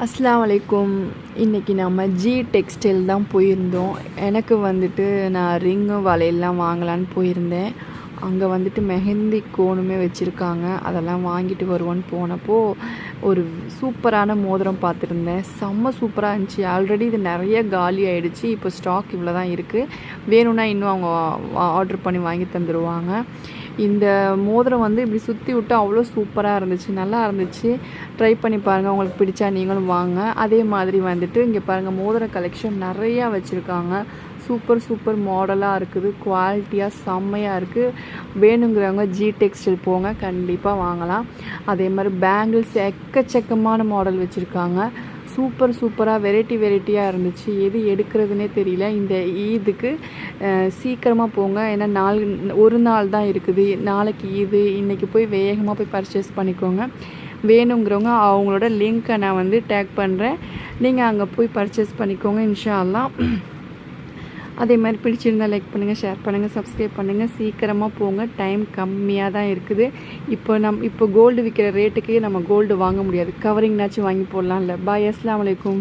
அஸ்ஸலாமு அலைக்கும். இன்றைக்கி நம்ம ஜி டெக்ஸ்டைல் தான் போயிருந்தோம். எனக்கு வந்துட்டு நான் ரிங்கு வளையல்லாம் வாங்கலான்னு போயிருந்தேன். அங்கே வந்துட்டு மெஹந்தி கோனுமே வச்சுருக்காங்க. அதெல்லாம் வாங்கிட்டு வருவோன்னு போனப்போ ஒரு சூப்பரான மோதிரம் பார்த்துருந்தேன். செம்ம சூப்பராக இருந்துச்சு. ஆல்ரெடி இது நிறைய காலி ஆகிடுச்சு. இப்போ ஸ்டாக் இவ்வளோ தான் இருக்குது. வேணும்னா இன்னும் அவங்க ஆர்டர் பண்ணி வாங்கி தந்துடுவாங்க. இந்த மோதிரம் வந்து இப்படி சுற்றி விட்டு அவ்வளோ சூப்பராக இருந்துச்சு, நல்லா இருந்துச்சு. ட்ரை பண்ணி பாருங்கள், உங்களுக்கு பிடிச்சா நீங்களும் வாங்க. அதே மாதிரி வந்துட்டு இங்கே பாருங்கள், மோதிர கலெக்ஷன் நிறையா வச்சுருக்காங்க. சூப்பர் மாடலாக இருக்குது, குவாலிட்டியாக செம்மையாக இருக்குது. வேணுங்கிறவங்க ஜி டெக்ஸ்டைல் போங்க, கண்டிப்பாக வாங்கலாம். அதே மாதிரி பேங்கிள்ஸ் எக்கச்சக்கமான மாடல் வச்சுருக்காங்க. சூப்பராக வெரைட்டியாக இருந்துச்சு. எது எடுக்கிறதுனே தெரியல. இந்த ஈதுக்கு சீக்கிரமாக போங்க, ஏன்னா ஒரு நாள் தான் இருக்குது. நாளைக்கு ஈது, இன்றைக்கி போய் வேகமாக போய் பர்ச்சேஸ் பண்ணிக்கோங்க. வேணுங்கிறவங்க அவங்களோட லிங்க்கை நான் வந்து டேக் பண்ணுறேன், நீங்கள் அங்கே போய் பர்ச்சேஸ் பண்ணிக்கோங்க இன்ஷா அல்லாஹ். அதே மாதிரி பிடிச்சிருந்தால் லைக் பண்ணுங்கள், ஷேர் பண்ணுங்கள், சப்ஸ்கிரைப் பண்ணுங்கள். சீக்கிரமாக போங்க, டைம் கம்மியாக தான் இருக்குது. இப்போ கோல்டு விற்கிற ரேட்டுக்கு நம்ம கோல்டு வாங்க முடியாது. கவரிங்னாச்சும் வாங்கி போடலாம்ல. பாய், அஸ்ஸலாமு அலைக்கும்.